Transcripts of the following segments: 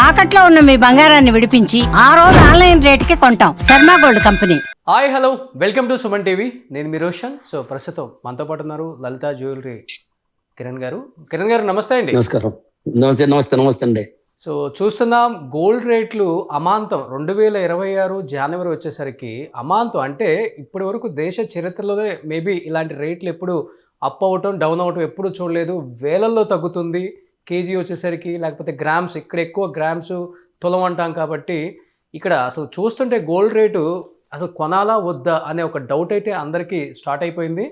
తాకట్లో ఉన్న మీ బంగారాన్ని విడిపించి ఆ రోజు ఆన్లైన్ రేటుకి కొంటాం. Sharma gold company. Hi hello welcome to Suman TV. నేను మీ రోషన్. సో ప్రస్తుతం మనతో పాటు ఉన్నారు లలిత జ్యువెలరీ కిరణ్ గారు. కిరణ్ గారు నమస్తే అండి. నమస్కారం. నమస్తే అండి. సో చూస్తున్నాం గోల్డ్ రేట్లు అమాంతం 2026 జనవరి వచ్చేసరికి అమాంతం, అంటే ఇప్పటి వరకు దేశ చరిత్రలోనే మేబీ ఇలాంటి రేట్లు ఎప్పుడు అప్ అవ్వటం డౌన్ అవ్వటం ఎప్పుడు చూడలేదు. వేలల్లో తగ్గుతుంది కేజీ వచ్చేసరికి, లేకపోతే గ్రామ్స్, ఇక్కడ ఎక్కువ గ్రామ్స్ తులం అంటాం కాబట్టి ఇక్కడ అసలు చూస్తుంటే గోల్డ్ రేటు అసలు కొనాలా వద్దా అనే ఒక డౌట్ అయితే అందరికీ స్టార్ట్ అయిపోయింది.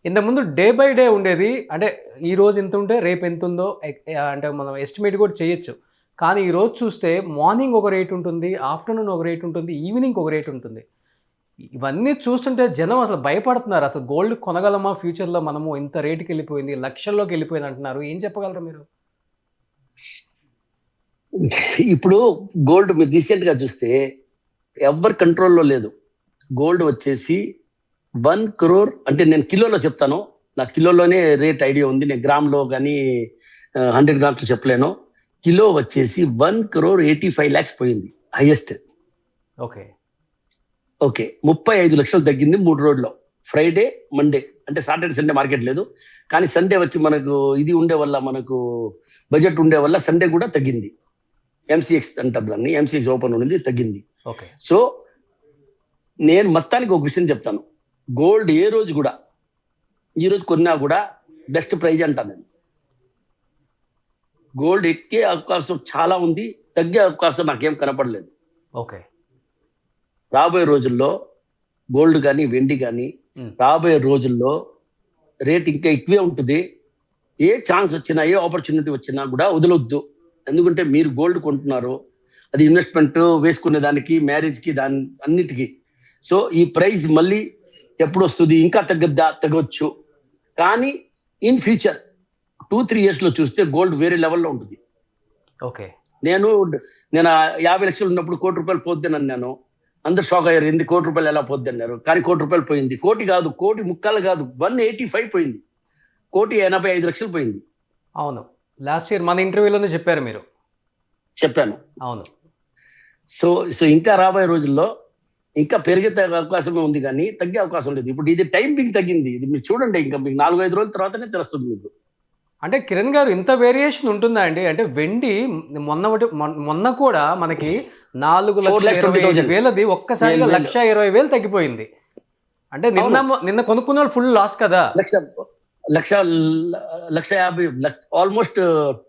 ఇంతకుముందు డే బై డే ఉండేది, అంటే ఈ రోజు ఎంత ఉంటే రేపు ఎంత ఉందో అంటే మనం ఎస్టిమేట్ కూడా చేయొచ్చు. కానీ ఈరోజు చూస్తే మార్నింగ్ ఒక రేట్ ఉంటుంది, ఆఫ్టర్నూన్ ఒక రేట్ ఉంటుంది, ఈవినింగ్ ఒక రేట్ ఉంటుంది. ఇవన్నీ చూస్తుంటే జనం అసలు భయపడుతున్నారు. అసలు గోల్డ్ కొనగలమా ఫ్యూచర్లో, మనము ఇంత రేటుకి వెళ్ళిపోయింది, లక్షల్లోకి వెళ్ళిపోయింది అంటున్నారు. ఏం చెప్పగలరు మీరు? ఇప్పుడు గోల్డ్ మీరు రీసెంట్ గా చూస్తే ఎవరి కంట్రోల్లో లేదు. గోల్డ్ వచ్చేసి 1 crore, అంటే నేను కిలోలో చెప్తాను, నా కిలోలోనే రేట్ ఐడియా ఉంది. నేను గ్రామ్లో కానీ 100 grams చెప్పలేను. కిలో వచ్చేసి 1,85,00,000 పోయింది హైయెస్ట్. ఓకే 35 లక్షలు తగ్గింది 3 రోజుల్లో. ఫ్రైడే మండే అంటే సాటర్డే సండే మార్కెట్ లేదు, కానీ సండే వచ్చి మనకు ఇది ఉండే వల్ల, మనకు బడ్జెట్ ఉండే వల్ల సండే కూడా తగ్గింది. ఎంసీఎక్స్ అంటారు దాన్ని, ఎంసీఎక్స్ ఓపెన్ ఉంది, తగ్గింది. ఓకే సో నేను మొత్తానికి ఒక విషయం చెప్తాను. గోల్డ్ ఏ రోజు కూడా, ఈ రోజు కొన్నా కూడా బెస్ట్ ప్రైజ్ అంటాను నేను. గోల్డ్ ఎక్కే అవకాశం చాలా ఉంది, తగ్గే అవకాశం నాకేం కనపడలేదు. ఓకే రాబోయే రోజుల్లో గోల్డ్ కానీ వెండి కానీ రాబోయే రోజుల్లో రేట్ ఇంకా ఎక్కువే ఉంటుంది. ఏ ఛాన్స్ వచ్చినా, ఏ ఆపర్చునిటీ వచ్చినా కూడా వదలొద్దు. ఎందుకంటే మీరు గోల్డ్ కొంటున్నారు, అది ఇన్వెస్ట్మెంట్ వేసుకునే దానికి, మ్యారేజ్కి, దాని అన్నిటికీ. సో ఈ ప్రైస్ మళ్ళీ ఎప్పుడు వస్తుంది, ఇంకా తగ్గవచ్చు. కానీ ఇన్ ఫ్యూచర్ 2-3 years చూస్తే గోల్డ్ వేరే లెవెల్లో ఉంటుంది. ఓకే నేను 50 లక్షలు ఉన్నప్పుడు ₹1,00,00,000 పోద్దని నేను, అందరు షాక్ అయ్యారు, ఎందుకు ₹1,00,00,000 ఎలా పోద్ది అన్నారు. కానీ ₹1,00,00,000 పోయింది. కోటి కాదు, 1,50,00,000 కాదు, 185 పోయింది. 1,85,00,000 పోయింది. అవును, లాస్ట్ ఇయర్ మన ఇంటర్వ్యూలోనే చెప్పారు మీరు. చెప్పాను. అవును. సో ఇంకా రాబోయే రోజుల్లో ఇంకా పెరిగే అవకాశమే ఉంది, కానీ తగ్గే అవకాశం లేదు. ఇప్పుడు ఇది టైం పింక్ తగ్గింది, ఇది మీరు చూడండి, ఇంకా మీకు 4-5 రోజుల తర్వాతనే తెలుస్తుంది మీకు. అంటే కిరణ్ గారు, ఇంత వేరియేషన్ ఉంటుందా అండి? అంటే వెండి మొన్న కూడా మనకి 4,20,000 ఒక్కసారిగా 1,20,000 తగ్గిపోయింది. అంటే నిన్న కొనుక్కున్న వాళ్ళు ఫుల్ లాస్ కదా. 1,50,000 ఆల్మోస్ట్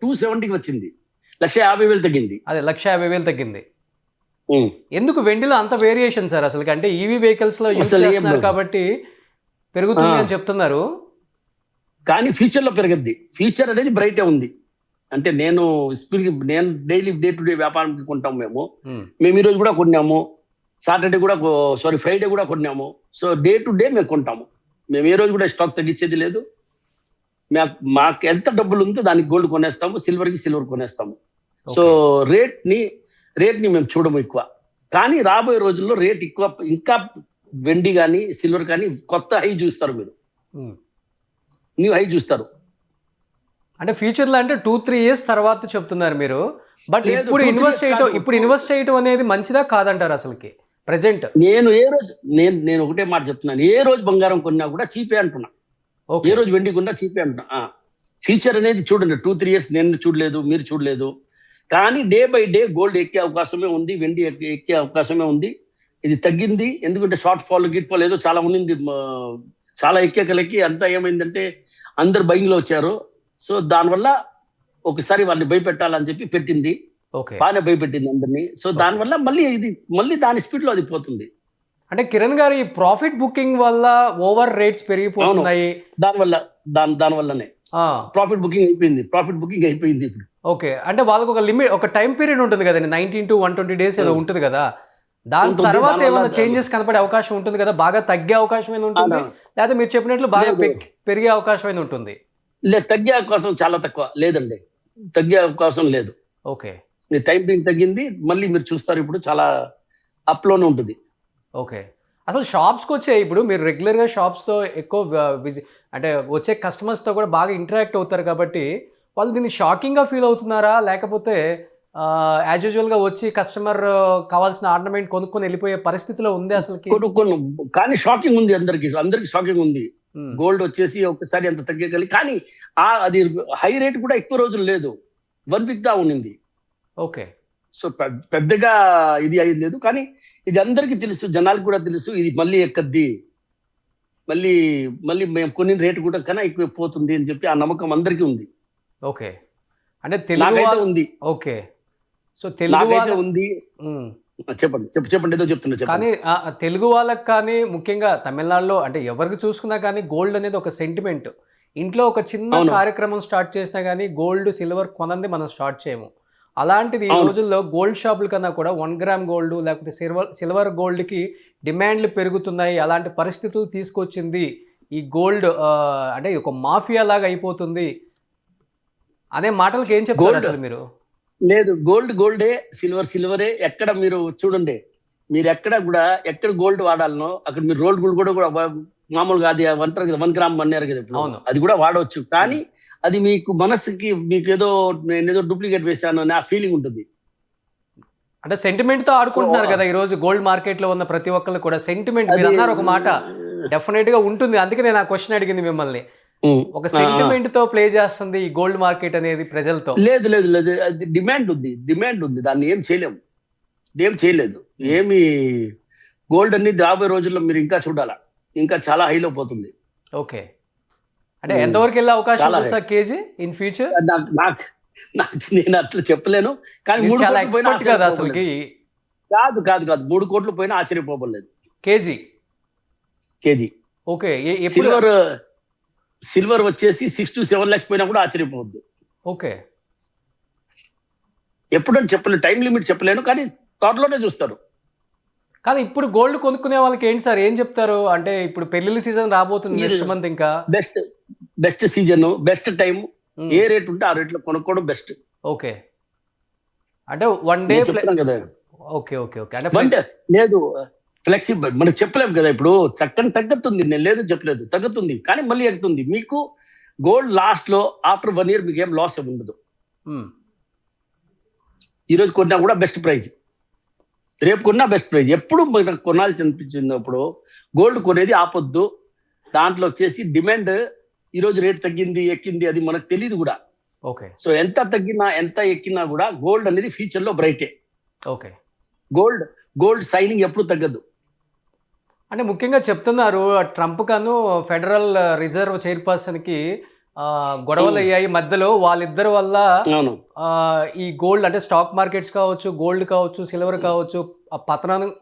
270కి వచ్చింది, 1,50,000 తగ్గింది. అదే 1,50,000 తగ్గింది. ఎందుకు వెండిలో అంత వేరియేషన్ సార్ అసలు? అంటే ఈవీ వెహికల్స్ లో యూజ్ చేస్తున్నారు కాబట్టి పెరుగుతుంది అని చెప్తున్నారు. కానీ ఫ్యూచర్ లో పెరగద్ది. ఫ్యూచర్ అనేది బ్రైటే ఉంది. అంటే నేను డైలీ డే టు డే వ్యాపారానికి కొంటాము. మేము ఈ రోజు కూడా కొన్నాము, సాటర్డే కూడా, ఫ్రైడే కూడా కొన్నాము. సో డే టు డే మేము కొంటాము. మేము ఏ రోజు కూడా స్టాక్ తగ్గించేది లేదు. మాకు ఎంత డబ్బులు ఉందో దానికి గోల్డ్ కొనేస్తాము, సిల్వర్ కొనేస్తాము. సో రేట్ ని మేము చూడము ఎక్కువ. కానీ రాబోయే రోజుల్లో రేట్ ఎక్కువ, ఇంకా వెండి కానీ సిల్వర్ కానీ కొత్త హై చూస్తారు, మీరు న్యూ హై చూస్తారు. అంటే ఫ్యూచర్ లో, అంటే 2-3 years తర్వాత చెప్తున్నారు మీరు. బట్ ఇప్పుడు ఇన్వెస్ట్ చేయటం అనేది మంచిదా కాదంటారు అసలుకి ప్రెసెంట్? నేను ఒకటే మాట చెప్తున్నాను, ఏ రోజు బంగారం కొన్నా కూడా చీపే అంటున్నా, ఏ రోజు వెండి కొన్నా చీపే అంటున్నా. ఫ్యూచర్ అనేది చూడండి, 2-3 years నేను చూడలేదు, మీరు చూడలేదు. కానీ డే బై డే గోల్డ్ ఎక్కే అవకాశమే ఉంది, వెండి ఎక్కే అవకాశమే ఉంది. ఇది తగ్గింది ఎందుకంటే షార్ట్ ఫాల్ ఏదో చాలా ఉంది, చాలా ఎక్కేకలకి అంతా ఏమైందంటే అందరు బయింగ్ లో వచ్చారు. సో దానివల్ల ఒకసారి వాళ్ళని భయపెట్టాలని చెప్పి పెట్టింది, బాగానే భయపెట్టింది అందరినీ. సో దానివల్ల మళ్ళీ దాని స్పీడ్ లో అది పోతుంది. అంటే కిరణ్ గారు, ఈ ప్రాఫిట్ బుకింగ్ వల్ల ఓవర్ రేట్స్ పెరిగిపోతున్నాయి. దానివల్లనే ప్రాఫిట్ బుకింగ్ అయిపోయింది ఇప్పుడు. ఓకే, అంటే వాళ్ళకి ఒక లిమిట్, ఒక టైం పీరియడ్ ఉంటుంది కదండి, 19 to 120 days ఏదో ఉంటుంది కదా. దాని తర్వాత ఏమైనా చేంజెస్ కనపడే అవకాశం ఉంటుంది కదా, బాగా తగ్గే అవకాశం ఏమైనా ఉంటుంది, లేదా మీరు చెప్పినట్లు బాగా పెరిగే అవకాశం ఏమైనా ఉంటుంది? లేదు, తగ్గే అవకాశం చాలా తక్కువ, లేదండి, తగ్గే అవకాశం లేదు. ఓకే, టైం పింక్ తగ్గింది, మళ్ళీ మీరు చూస్తారు ఇప్పుడు చాలా అప్ లోనే ఉంటుంది. ఓకే, అసలు షాప్స్కి వచ్చే, ఇప్పుడు మీరు రెగ్యులర్గా షాప్స్తో ఎక్కువ అంటే వచ్చే కస్టమర్స్తో కూడా బాగా ఇంటరాక్ట్ అవుతారు కాబట్టి వాళ్ళు దీన్ని షాకింగ్గా ఫీల్ అవుతున్నారా, లేకపోతే యాజ్ యూజువల్గా వచ్చి కస్టమర్ కావాల్సిన ఆర్నమెంట్ కొనుక్కొని వెళ్ళిపోయే పరిస్థితిలో ఉంది అసలుకి. కొన్ని కానీ షాకింగ్ ఉంది, అందరికి షాకింగ్ ఉంది. గోల్డ్ వచ్చేసి ఒకసారి ఎంత తగ్గగలి, కానీ అది హై రేట్ కూడా ఎక్కువ రోజులు లేదు, 1 వీక్ దా ఉండింది. ఓకే. సో పెద్దగా ఇది అయింది లేదు, కానీ ఇది అందరికీ తెలుసు, జనాలకు కూడా తెలుసు ఇది మళ్ళీ ఎక్కద్ది, మళ్ళీ మళ్ళీ మేము కొన్ని రేటు కూడా కన్నా ఎక్కువ పోతుంది అని చెప్పి ఆ నమ్మకం అందరికీ ఉంది. ఓకే. అంటే తెలుగు ఉంది. ఓకే. సో తెలుగు ఉంది. చెప్పండి ఏదో చెప్తున్నా. కానీ తెలుగు వాళ్ళకి కానీ ముఖ్యంగా తమిళనాడులో అంటే ఎవరికి చూసుకున్నా కానీ గోల్డ్ అనేది ఒక సెంటిమెంట్. ఇంట్లో ఒక చిన్న కార్యక్రమం స్టార్ట్ చేసినా కానీ గోల్డ్ సిల్వర్ కొనంది మనం స్టార్ట్ చేయము. అలాంటిది ఈ రోజుల్లో గోల్డ్ షాపుల కన్నా కూడా 1 గ్రామ్ గోల్డ్ లేకపోతే సిల్వర్ గోల్డ్కి డిమాండ్లు పెరుగుతున్నాయి. అలాంటి పరిస్థితులు తీసుకొచ్చింది ఈ గోల్డ్. అంటే ఒక మాఫియా లాగా అయిపోతుంది అనే మాటలకి ఏం చెప్తారు అసలు మీరు? లేదు, గోల్డే, సిల్వరే. ఎక్కడ మీరు చూడండి, మీరు ఎక్కడ గోల్డ్ వాడాలనో అక్కడ మీరు రోల్డ్ గోల్డ్ కూడా మామూలుగా అది అంటారు కదా 1 గ్రామ్ అన్నారు కదా ఇప్పుడు, అది కూడా వాడవచ్చు. కానీ అది మీకు మనసుకి మీకు నేనేదో డూప్లికేట్ వేసాను అని ఆ ఫీలింగ్ ఉంటుంది. అంటే సెంటిమెంట్ తో ఆడుకుంటున్నారు కదా ఈ రోజు గోల్డ్ మార్కెట్ లో ఉన్న ప్రతి ఒక్కళ్ళు కూడా. సెంటిమెంట్ మీరు అన్నారు ఒక మాట, డెఫినెట్ గా ఉంటుంది. అందుకే నేను ఆ క్వశ్చన్ అడిగింది మిమ్మల్ని. ఒక సెంటిమెంట్ తో ప్లే చేస్తుంది ఈ గోల్డ్ మార్కెట్ అనేది ప్రజలతో. లేదు, అది డిమాండ్ ఉంది, దాన్ని ఏం చేయలేదు. ఏమి గోల్డ్ అనేది రాబోయే రోజుల్లో మీరు ఇంకా చూడాలా, ఇంకా చాలా హైలో పోతుంది. ఓకే. అంటే ఎంతవరకు వెళ్ళే అవకాశం ఉంది సార్ కేజీ ఇన్ ఫ్యూచర్? నేను అట్లా చెప్పలేను, కానీ చాలా ఎక్స్పర్ట్ కదా అసలుకి. కాదు 3 కోట్లు పోయినా ఆశ్చర్యపోలేదు కేజీ. ఓకే. సిల్వర్ వచ్చేసి 6 to 7 lakhs పోయినా కూడా ఆశ్చర్యపోవద్దు. ఓకే. ఎప్పుడని చెప్పలేను, టైం లిమిట్ చెప్పలేను, కానీ త్వరలోనే చూస్తారు. కానీ ఇప్పుడు గోల్డ్ కొనుక్కునే వాళ్ళకి ఏంటి సార్ ఏం చెప్తారు? అంటే ఇప్పుడు పెళ్లిళ్ళ సీజన్ రాబోతుంది నెక్స్ట్ మంత్. ఇంకా బెస్ట్ సీజన్, బెస్ట్ టైం, ఏ రేట్ ఉంటే ఆ రేట్లో కొనుక్కోవడం బెస్ట్. ఓకే. అంటే 1 డే కదా. ఓకే. అంటే లేదు, ఫ్లెక్సిబుల్ మనకు చెప్పలేము కదా. ఇప్పుడు చక్కని తగ్గుతుంది, నేను లేదు చెప్పలేదు, తగ్గుతుంది కానీ మళ్ళీ ఎక్కుతుంది. మీకు గోల్డ్ లాస్ట్ లో ఆఫ్టర్ 1 year మీకు ఏం లాస్ ఉండదు. ఈరోజు కొన్నా కూడా బెస్ట్ ప్రైజ్, రేపు కొన్నా బెస్ట్ ప్రైజ్. ఎప్పుడు మనకు కొనాల్సి అనిపించినప్పుడు గోల్డ్ కొనేది ఆపొద్దు. దాంట్లో వచ్చేసి డిమాండ్ ఈరోజు రేట్ తగ్గింది ఎక్కింది అది మనకు తెలియదు కూడా. ఓకే. సో ఎంత తగ్గినా ఎంత ఎక్కినా కూడా గోల్డ్ అనేది ఫ్యూచర్ లో బ్రైటే. ఓకే. గోల్డ్ సైనింగ్ ఎప్పుడు తగ్గదు. అంటే ముఖ్యంగా చెప్తున్నారు ట్రంప్ కను ఫెడరల్ రిజర్వ్ చైర్పర్సన్ కి గొడవలు అయ్యాయి మధ్యలో. వాళ్ళిద్దరి వల్ల ఈ గోల్డ్ అంటే స్టాక్ మార్కెట్స్ కావచ్చు, గోల్డ్ కావచ్చు, సిల్వర్ కావచ్చు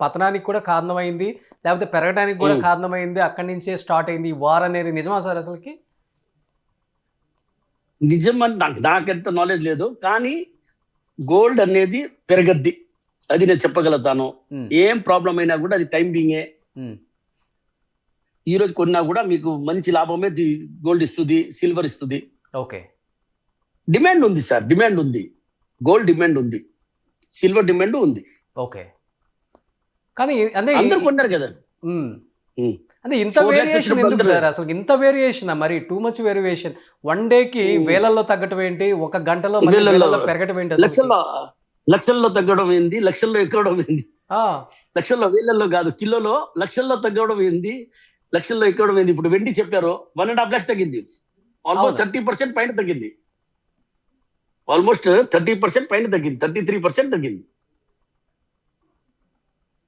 పతనానికి కూడా కారణమైంది, లేకపోతే పెరగడానికి కూడా కారణమైంది. అక్కడి నుంచే స్టార్ట్ అయింది ఈ వార్ అనేది. నిజమా సార్ అసలుకి? నిజమని నాకెంత నాలెడ్జ్ లేదు, కానీ గోల్డ్ అనేది పెరగద్ది, అది నేను చెప్పగలుగుతాను. ఏం ప్రాబ్లం అయినా కూడా అది టైం బీయింగే. ఈ రోజు కొన్నా కూడా మీకు మంచి లాభమే గోల్డ్ ఇస్తుంది, సిల్వర్ ఇస్తుంది. ఓకే. డిమాండ్ ఉంది సార్, డిమాండ్ ఉంది, గోల్డ్ డిమాండ్ ఉంది, సిల్వర్ డిమాండ్ ఉంది. ఓకే. కానీ అంటే అందరూ కొన్నారు కదా. అంటే ఇంత వేరియేషన్ ఎందుకు సార్ అసలు? ఇంత వేరియేషన్ మరి టూ మచ్ వేరియేషన్. 1 డేకి వేలల్లో తగ్గటం ఏంటి, 1 గంటలో పెరగటం ఏంటి? లక్షల్లో తగ్గడం ఏంది, లక్షల్లో ఎక్కడం ఏంది, లక్షల్లో వేలల్లో కాదు కిలోలో లక్షల్లో తగ్గడం ఏంది, లక్షల్లో ఎక్కడం ఏంది. ఇప్పుడు వెండి చెప్పారు 1.5 lakhs తగ్గింది, ఆల్మోస్ట్ 30% పైన తగ్గింది, ఆల్మోస్ట్ 30% పైన తగ్గింది, 33% తగ్గింది.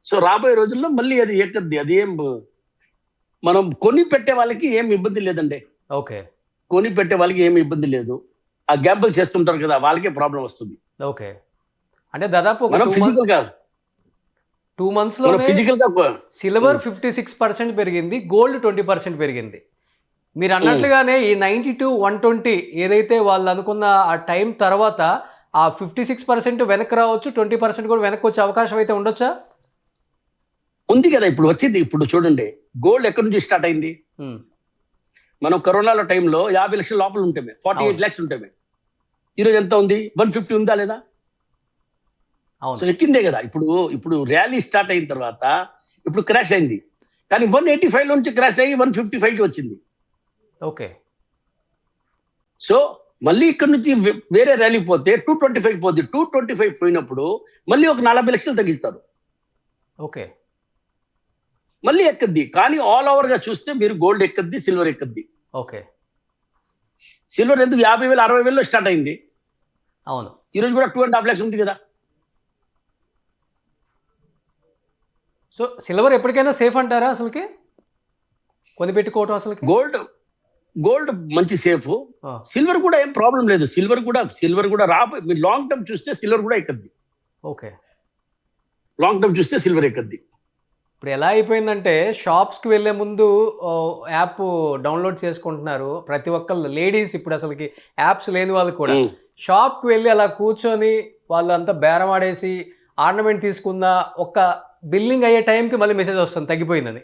సో రాబోయే రోజుల్లో మళ్ళీ అది ఎక్కద్ది. అది ఏం మనం కొని పెట్టే వాళ్ళకి ఏం ఇబ్బంది లేదండి. ఓకే. కొని పెట్టే వాళ్ళకి ఏమి ఇబ్బంది లేదు. ఆ గ్యాంబుల్ చేస్తుంటారు కదా, వాళ్ళకే ప్రాబ్లం వస్తుంది. ఓకే. అంటే దాదాపు 2 months లో సిల్వర్ 56% పెరిగింది, గోల్డ్ 20% పెరిగింది. మీరు అన్నట్లుగానే ఈ 90 to 120 ఏదైతే వాళ్ళు అనుకున్న ఆ టైం తర్వాత ఆ 56% వెనక్కి రావచ్చు, 20% కూడా వెనక్కి వచ్చే అవకాశం అయితే ఉండొచ్చా? ఉంది కదా, ఇప్పుడు వచ్చింది. ఇప్పుడు చూడండి గోల్డ్ ఎక్కడి నుంచి స్టార్ట్ అయింది. మనం కరోనాలో టైంలో 50 లక్షల లోపల ఉంటామే, 48 lakhs ఉంటామే. ఈరోజు ఎంత ఉంది? 150 ఉందా లేదా? సో ఎక్కిందే కదా. ఇప్పుడు ర్యాలీ స్టార్ట్ అయిన తర్వాత ఇప్పుడు క్రాష్ అయింది, కానీ 185 నుంచి క్రాష్ అయ్యి 155కి వచ్చింది. ఓకే. సో మళ్ళీ ఇక్కడ నుంచి వేరే ర్యాలీకి పోతే 225 పోద్ది. 225 పోయినప్పుడు మళ్ళీ ఒక 40 లక్షలు తగ్గిస్తారు, ఓకే. మళ్ళీ ఎక్కద్ది. కానీ ఆల్ ఓవర్ గా చూస్తే మీరు గోల్డ్ ఎక్కద్ది, సిల్వర్ ఎక్కద్ది. ఓకే. సిల్వర్ ఎందుకు 50,000 60,000 స్టార్ట్ అయింది, అవును. ఈరోజు కూడా 2.5 lakhs ఉంది కదా. సో సిల్వర్ ఎప్పటికైనా సేఫ్ అంటారా అసలుకి కొనిపెట్టుకోవటం అసలుకి? గోల్డ్ మంచి సేఫ్, సిల్వర్ కూడా ఏం ప్రాబ్లం లేదు. సిల్వర్ కూడా మీరు లాంగ్ టర్మ్ చూస్తే సిల్వర్ కూడా ఎక్కద్ది. ఓకే. లాంగ్ టర్మ్ చూస్తే సిల్వర్ ఎక్కద్ది. ఇప్పుడు ఎలా అయిపోయిందంటే షాప్స్కి వెళ్ళే ముందు యాప్ డౌన్లోడ్ చేసుకుంటున్నారు ప్రతి ఒక్కళ్ళు, లేడీస్ ఇప్పుడు అసలుకి యాప్స్ లేని వాళ్ళు కూడా షాప్కి వెళ్ళి అలా కూర్చొని వాళ్ళు అంతా బేరం ఆడేసి ఆర్నమెంట్ తీసుకున్న ఒక బిల్లింగ్ అయ్యే టైంకి మళ్ళీ మెసేజ్ వస్తుంది తగ్గిపోయిందని,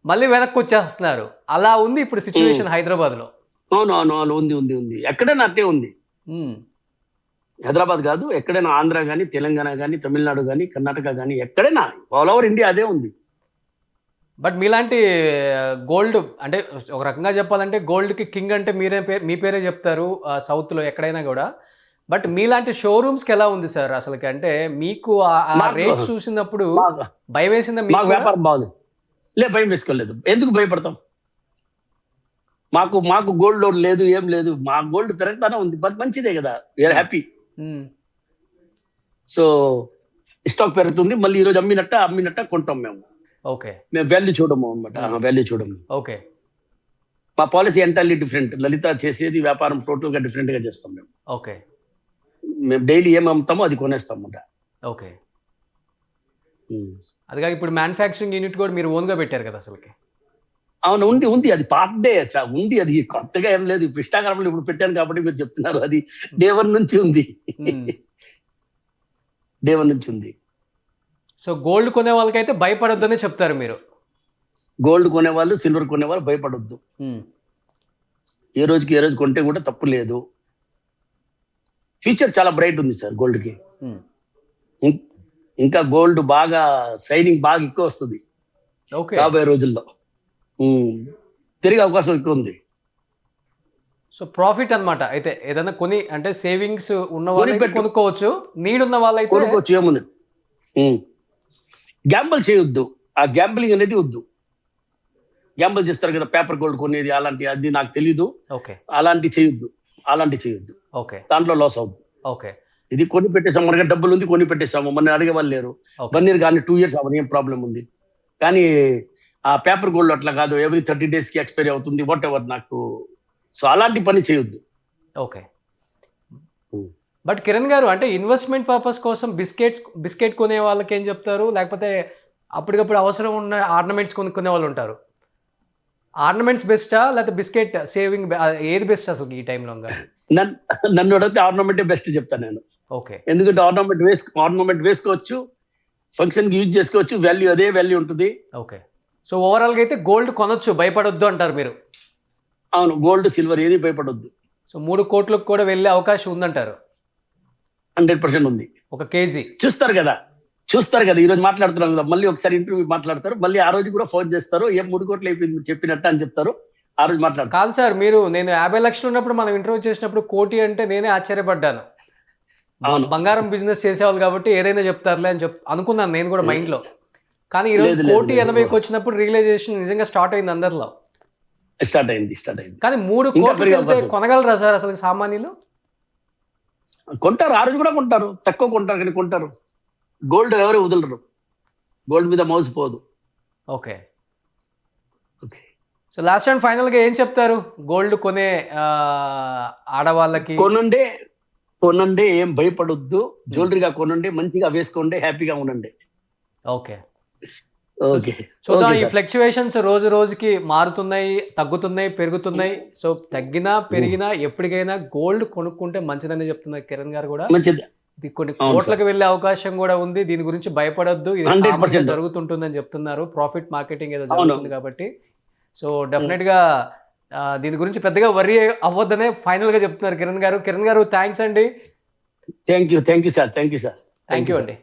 మళ్ళీ వెనక్కి వచ్చేస్తున్నారు. అలా ఉంది ఇప్పుడు సిచ్యువేషన్ హైదరాబాద్లో. అవును ఉంది ఎక్కడైనా అట్టే ఉంది. హైదరాబాద్ కాదు, ఎక్కడైనా ఆంధ్ర కానీ, తెలంగాణ కానీ, తమిళనాడు కానీ, కర్ణాటక కానీ, ఎక్కడైనా ఆల్ ఓవర్ ఇండియా అదే ఉంది. బట్ మీలాంటి గోల్డ్ అంటే ఒక రకంగా చెప్పాలంటే గోల్డ్కి కింగ్ అంటే మీ పేరే చెప్తారు సౌత్లో ఎక్కడైనా కూడా. బట్ మీలాంటి షోరూమ్స్కి ఎలా ఉంది సార్ అసలుకి? అంటే మీకు ఆ రేట్స్ చూసినప్పుడు భయం వేసిందా? మాకు వ్యాపారం బాగుంది. భయం వేసుకోలేదు. ఎందుకు భయపడతాం? మాకు గోల్డ్ లోన్ లేదు, ఏం లేదు. మా గోల్డ్ పెరగతానే ఉంది, బట్ మంచిదే కదా, వీఆర్ హ్యాపీ. సో స్టాక్ పెరుగుతుంది, మళ్ళీ ఈరోజు అమ్మినట్ట కొంటాం మేము. ఓకే. మేము వాల్యూ చూడము అనమాట, వాల్యూ చూడము. ఓకే. మా పాలసీ ఎంటైర్లీ డిఫరెంట్. లలిత చేసేది వ్యాపారం టోటల్ గా డిఫరెంట్ గా చేస్తాం మేము. ఓకే. మేము డైలీ ఏం అమ్ముతామో అది కొనేస్తాం అన్నమాట. ఓకే. అదిగా ఇప్పుడు మ్యానుఫ్యాక్చరింగ్ యూనిట్ కూడా మీరు ఓన్గా పెట్టారు కదా అసలుకి? అవును, ఉంది. అది పాతదే ఉంది, అది కొత్తగా ఏం లేదు. ఇప్పుడు ఇన్స్టాగ్రామ్లో ఇప్పుడు పెట్టాను కాబట్టి మీరు చెప్తున్నారు. అది డే 1 నుంచి ఉంది. డే 1 నుంచి ఉంది. సో గోల్డ్ కొనే వాళ్ళకైతే భయపడొద్దని చెప్తారు మీరు? గోల్డ్ కొనేవాళ్ళు, సిల్వర్ కొనేవాళ్ళు భయపడొద్దు. ఏ రోజు కొంటే కూడా తప్పు లేదు. ఫ్యూచర్ చాలా బ్రైట్ ఉంది సార్ గోల్డ్కి. ఇంకా గోల్డ్ బాగా షైనింగ్ బాగా ఎక్కువ వస్తుంది రాబోయే రోజుల్లో. తిరిగే అవకాశం ఎక్కువ ఉంది. సో ప్రాఫిట్ అన్నమాట. అయితే ఏదైనా కొని అంటే సేవింగ్స్ ఉన్న వాళ్ళు కొనుక్కోవచ్చు, నీడ్ ఉన్న వాళ్ళైతే కొనుక్కోవచ్చు. ఏముంది, గ్యాంబుల్ చేయొద్దు. ఆ గ్యాంబులింగ్ అనేది వద్దు. గ్యాంబుల్ చేస్తారు కదా, పేపర్ గోల్డ్ కొనేది అలాంటి, అది నాకు తెలీదు. ఓకే. అలాంటి చేయొద్దు. ఓకే. దాంట్లో లాస్ అవుద్దు. ఓకే. ఇది కొని పెట్టేసాము, మనకి డబ్బులు ఉంది, కొని పెట్టేసాము, మన అడిగే వాళ్ళు లేరు. 1 year కానీ 2 years అవ్వని ఏం ప్రాబ్లం ఉంది. కానీ ఆ పేపర్ గోల్డ్ అట్లా కాదు, ఎవ్రీ 30 days కి ఎక్స్పైరీ అవుతుంది, వాట్ ఎవర్. నాకు సో అలాంటి పని చేయొద్దు. ఓకే. బట్ కిరణ్ గారు, అంటే ఇన్వెస్ట్మెంట్ పర్పస్ కోసం బిస్కెట్ కొనే వాళ్ళకి ఏం చెప్తారు? లేకపోతే అప్పటికప్పుడు అవసరం ఉన్న ఆర్నమెంట్స్ కొనుక్కునే వాళ్ళు ఉంటారు. ఆర్నమెంట్స్ బెస్టా లేకపోతే బిస్కెట్ సేవింగ్ ఏది బెస్ట్ అసలు ఈ టైంలో? నన్ను అడిగితే ఆర్నమెంటే బెస్ట్ చెప్తాను నేను. ఓకే. ఎందుకంటే ఆర్నమెంట్ వేసుకోవచ్చు, ఫంక్షన్ కి యూజ్ చేసుకోవచ్చు, వాల్యూ అదే వాల్యూ ఉంటుంది. ఓకే. సో ఓవరాల్గా అయితే గోల్డ్ కొనొచ్చు, భయపడొద్దు అంటారు మీరు? అవును, గోల్డ్ సిల్వర్ ఏది భయపడొద్దు. సో 3 కోట్లకు కూడా వెళ్ళే అవకాశం ఉందంటారు? 100% ఉంది. 1 kg చూస్తారు కదా ఈ రోజు మాట్లాడుతున్నాం కదా, మళ్ళీ ఒకసారి ఇంటర్వ్యూ మాట్లాడతారు, మళ్ళీ ఆ రోజు కూడా ఫోన్ చేస్తారు, ఏం 3 కోట్లు అయిపోయింది చెప్పినట్టు అని చెప్తారు. ఆ రోజు మాట్లాడతారు. కాదు సార్, నేను 50 లక్షలు ఉన్నప్పుడు మనం ఇంటర్వ్యూ చేసినప్పుడు 1 కోటి అంటే నేనే ఆశ్చర్యపడ్డాను. బంగారం బిజినెస్ చేసేవాళ్ళు కాబట్టి ఏదైనా చెప్తారులే అని అనుకున్నాను నేను కూడా మైండ్ లో. కానీ ఈ రోజు 1,80,00,000 వచ్చినప్పుడు రియలైజేషన్ నిజంగా స్టార్ట్ అయింది అందరిలో. స్టార్ట్ అయింది. కానీ 3 కోట్లు కొనగలరా సార్ అసలు సామాన్యులు? కొంటారు, ఆ రోజు కూడా కొంటారు, తక్కువ కొంటారు కానీ కొంటారు. గోల్డ్ ఎవరు వదలరు, గోల్డ్ మీద మౌస్ పోదు. Okay. So last and final గా ఏం చెప్తారు గోల్డ్ కొనే ఆడవాళ్ళకి? కొనండి, ఏం భయపడొద్దు, జ్యువెలరీగా కొనండి, మంచిగా వేసుకోండి, హ్యాపీగా ఉండండి. ఓకే. చూద్దాం, ఈ ఫ్లక్చువేషన్స్ రోజు రోజుకి మారుతున్నాయి, తగ్గుతున్నాయి, పెరుగుతున్నాయి. సో తగ్గినా పెరిగినా ఎప్పటికైనా గోల్డ్ కొనుక్కుంటే మంచిదని చెప్తున్నారు కిరణ్ గారు కూడా. ఇది కొన్ని కోట్లకు వెళ్ళే అవకాశం కూడా ఉంది, దీని గురించి భయపడొద్దు, ఇది జరుగుతుంటుందని చెప్తున్నారు. ప్రాఫిట్ మార్కెటింగ్ ఏదో జరుగుతుంది కాబట్టి. సో డెఫినెట్ గా దీని గురించి పెద్దగా వర్రీ అవ్వద్దనే ఫైనల్ గా చెప్తున్నారు కిరణ్ గారు. థ్యాంక్స్ అండి. Thank you sir. Thank you అండి.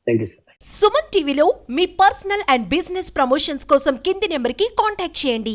Thank you sir. సుమన్ టీవీలో మీ పర్సనల్ అండ్ బిజినెస్ ప్రమోషన్స్ కోసం కింది నెంబర్కి కాంటాక్ట్ చేయండి.